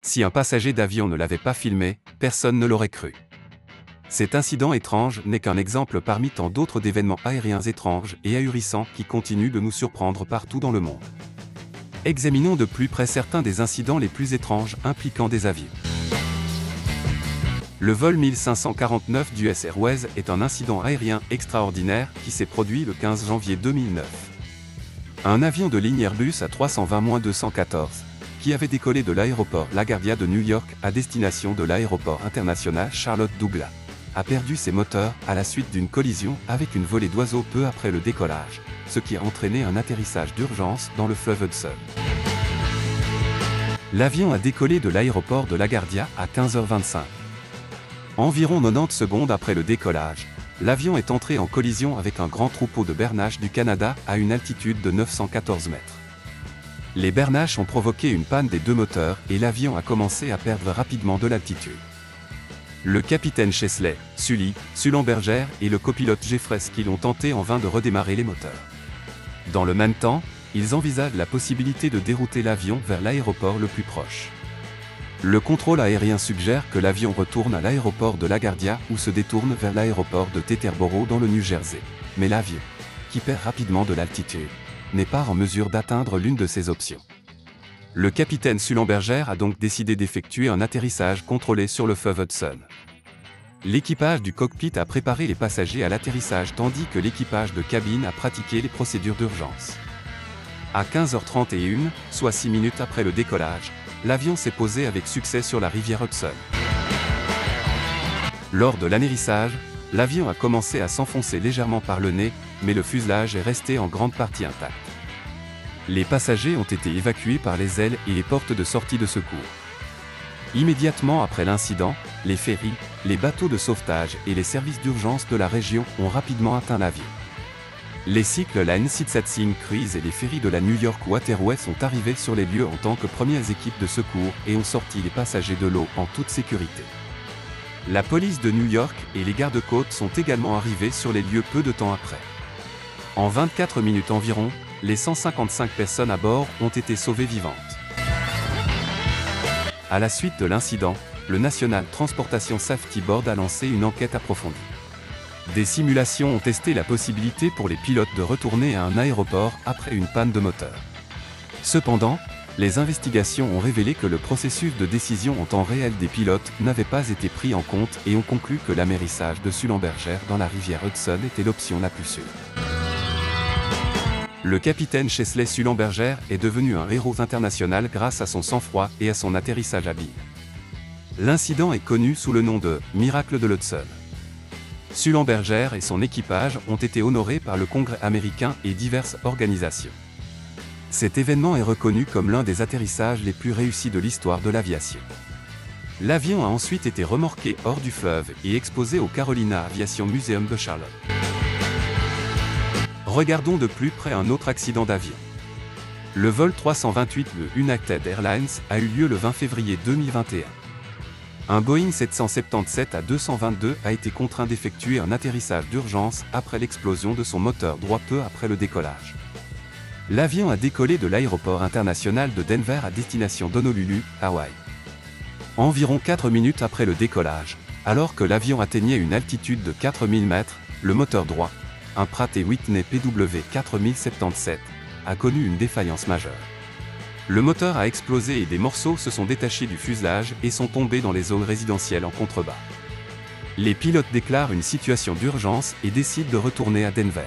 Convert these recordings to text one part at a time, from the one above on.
Si un passager d'avion ne l'avait pas filmé, personne ne l'aurait cru. Cet incident étrange n'est qu'un exemple parmi tant d'autres d'événements aériens étranges et ahurissants qui continuent de nous surprendre partout dans le monde. Examinons de plus près certains des incidents les plus étranges impliquant des avions. Le vol 1549 d'US Airways est un incident aérien extraordinaire qui s'est produit le 15 janvier 2009. Un avion de ligne Airbus A320-214, qui avait décollé de l'aéroport LaGuardia de New York à destination de l'aéroport international Charlotte Douglas, a perdu ses moteurs à la suite d'une collision avec une volée d'oiseaux peu après le décollage, ce qui a entraîné un atterrissage d'urgence dans le fleuve Hudson. L'avion a décollé de l'aéroport de LaGuardia à 15h25. Environ 90 secondes après le décollage, l'avion est entré en collision avec un grand troupeau de bernaches du Canada à une altitude de 914 mètres. Les bernaches ont provoqué une panne des deux moteurs et l'avion a commencé à perdre rapidement de l'altitude. Le capitaine Chesley, Sully, Sullenberger et le copilote Jeffrey Skill ont tenté en vain de redémarrer les moteurs. Dans le même temps, ils envisagent la possibilité de dérouter l'avion vers l'aéroport le plus proche. Le contrôle aérien suggère que l'avion retourne à l'aéroport de LaGuardia ou se détourne vers l'aéroport de Teterboro dans le New Jersey. Mais l'avion, qui perd rapidement de l'altitude, n'est pas en mesure d'atteindre l'une de ces options. Le capitaine Sullenberger a donc décidé d'effectuer un atterrissage contrôlé sur le fleuve Hudson. L'équipage du cockpit a préparé les passagers à l'atterrissage tandis que l'équipage de cabine a pratiqué les procédures d'urgence. À 15h31, soit 6 minutes après le décollage, l'avion s'est posé avec succès sur la rivière Hudson. Lors de l'atterrissage, l'avion a commencé à s'enfoncer légèrement par le nez, mais le fuselage est resté en grande partie intact. Les passagers ont été évacués par les ailes et les portes de sortie de secours. Immédiatement après l'incident, les ferries, les bateaux de sauvetage et les services d'urgence de la région ont rapidement atteint l'avion. Les cycles la NCTSATSIN Cruise et les ferries de la New York Waterway sont arrivés sur les lieux en tant que premières équipes de secours et ont sorti les passagers de l'eau en toute sécurité. La police de New York et les gardes-côtes sont également arrivés sur les lieux peu de temps après. En 24 minutes environ, les 155 personnes à bord ont été sauvées vivantes. À la suite de l'incident, le National Transportation Safety Board a lancé une enquête approfondie. Des simulations ont testé la possibilité pour les pilotes de retourner à un aéroport après une panne de moteur. Cependant, les investigations ont révélé que le processus de décision en temps réel des pilotes n'avait pas été pris en compte et ont conclu que l'amérissage de Sullenberger dans la rivière Hudson était l'option la plus sûre. Le capitaine Chesley Sullenberger est devenu un héros international grâce à son sang-froid et à son atterrissage habile. L'incident est connu sous le nom de « Miracle de l'Hudson ». Sullenberger et son équipage ont été honorés par le Congrès américain et diverses organisations. Cet événement est reconnu comme l'un des atterrissages les plus réussis de l'histoire de l'aviation. L'avion a ensuite été remorqué hors du fleuve et exposé au Carolina Aviation Museum de Charlotte. Regardons de plus près un autre accident d'avion. Le vol 328 de United Airlines a eu lieu le 20 février 2021. Un Boeing 777-222 a été contraint d'effectuer un atterrissage d'urgence après l'explosion de son moteur droit peu après le décollage. L'avion a décollé de l'aéroport international de Denver à destination d'Honolulu, Hawaï. Environ 4 minutes après le décollage, alors que l'avion atteignait une altitude de 4000 mètres, le moteur droit, un Pratt & Whitney PW4077, a connu une défaillance majeure. Le moteur a explosé et des morceaux se sont détachés du fuselage et sont tombés dans les zones résidentielles en contrebas. Les pilotes déclarent une situation d'urgence et décident de retourner à Denver.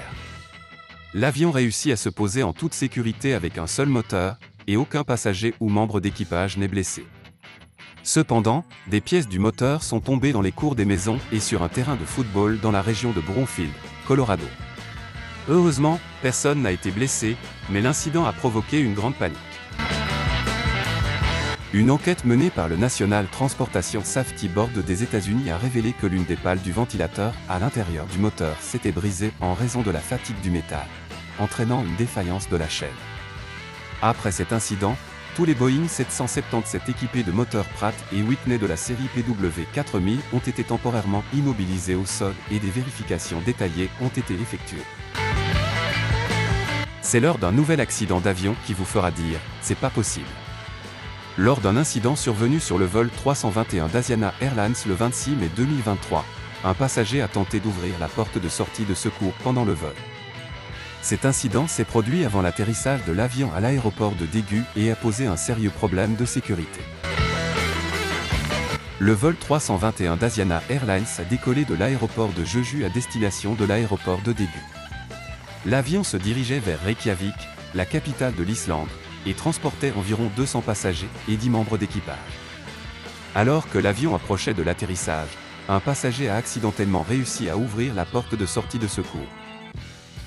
L'avion réussit à se poser en toute sécurité avec un seul moteur, et aucun passager ou membre d'équipage n'est blessé. Cependant, des pièces du moteur sont tombées dans les cours des maisons et sur un terrain de football dans la région de Broomfield, Colorado. Heureusement, personne n'a été blessé, mais l'incident a provoqué une grande panique. Une enquête menée par le National Transportation Safety Board des États-Unis a révélé que l'une des pales du ventilateur à l'intérieur du moteur s'était brisée en raison de la fatigue du métal, entraînant une défaillance de la chaîne. Après cet incident, tous les Boeing 777 équipés de moteurs Pratt & Whitney de la série PW4000 ont été temporairement immobilisés au sol et des vérifications détaillées ont été effectuées. C'est l'heure d'un nouvel accident d'avion qui vous fera dire « c'est pas possible ». Lors d'un incident survenu sur le vol 321 d'Asiana Airlines le 26 mai 2023, un passager a tenté d'ouvrir la porte de sortie de secours pendant le vol. Cet incident s'est produit avant l'atterrissage de l'avion à l'aéroport de Daegu et a posé un sérieux problème de sécurité. Le vol 321 d'Asiana Airlines a décollé de l'aéroport de Jeju à destination de l'aéroport de Daegu. L'avion se dirigeait vers Reykjavik, la capitale de l'Islande, et transportait environ 200 passagers et 10 membres d'équipage. Alors que l'avion approchait de l'atterrissage, un passager a accidentellement réussi à ouvrir la porte de sortie de secours.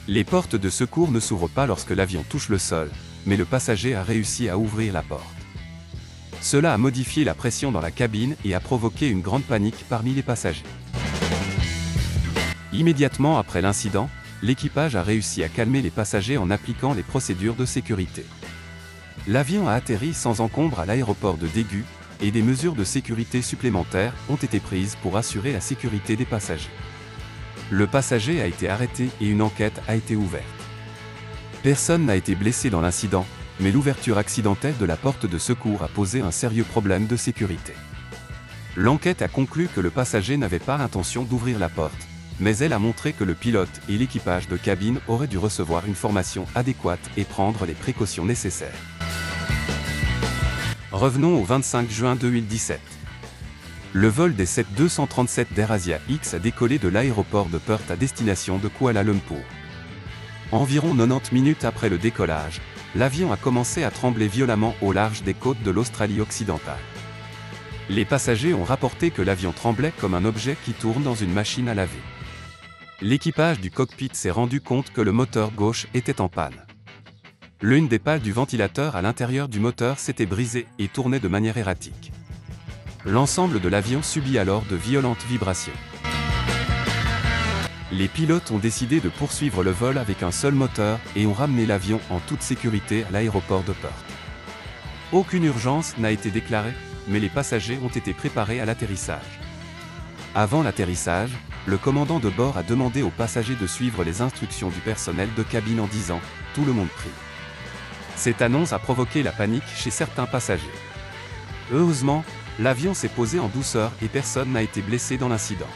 Les portes de secours ne s'ouvrent pas lorsque l'avion touche le sol, mais le passager a réussi à ouvrir la porte. Cela a modifié la pression dans la cabine et a provoqué une grande panique parmi les passagers. Immédiatement après l'incident, l'équipage a réussi à calmer les passagers en appliquant les procédures de sécurité. L'avion a atterri sans encombre à l'aéroport de Daegu, et des mesures de sécurité supplémentaires ont été prises pour assurer la sécurité des passagers. Le passager a été arrêté et une enquête a été ouverte. Personne n'a été blessé dans l'incident, mais l'ouverture accidentelle de la porte de secours a posé un sérieux problème de sécurité. L'enquête a conclu que le passager n'avait pas l'intention d'ouvrir la porte, mais elle a montré que le pilote et l'équipage de cabine auraient dû recevoir une formation adéquate et prendre les précautions nécessaires. Revenons au 25 juin 2017. Le vol des 7237 d'AirAsia X a décollé de l'aéroport de Perth à destination de Kuala Lumpur. Environ 90 minutes après le décollage, l'avion a commencé à trembler violemment au large des côtes de l'Australie occidentale. Les passagers ont rapporté que l'avion tremblait comme un objet qui tourne dans une machine à laver. L'équipage du cockpit s'est rendu compte que le moteur gauche était en panne. L'une des pales du ventilateur à l'intérieur du moteur s'était brisée et tournait de manière erratique. L'ensemble de l'avion subit alors de violentes vibrations. Les pilotes ont décidé de poursuivre le vol avec un seul moteur et ont ramené l'avion en toute sécurité à l'aéroport de Perth. Aucune urgence n'a été déclarée, mais les passagers ont été préparés à l'atterrissage. Avant l'atterrissage, le commandant de bord a demandé aux passagers de suivre les instructions du personnel de cabine en disant « Tout le monde prie ». Cette annonce a provoqué la panique chez certains passagers. Heureusement, l'avion s'est posé en douceur et personne n'a été blessé dans l'incident.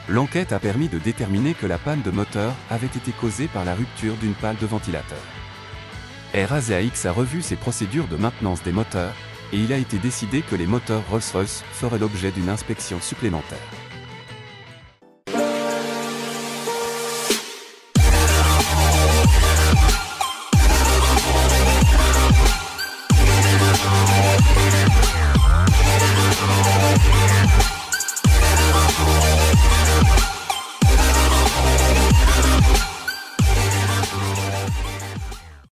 L'enquête a permis de déterminer que la panne de moteur avait été causée par la rupture d'une pale de ventilateur. AirAsia X a revu ses procédures de maintenance des moteurs, et il a été décidé que les moteurs Rolls-Royce feraient l'objet d'une inspection supplémentaire.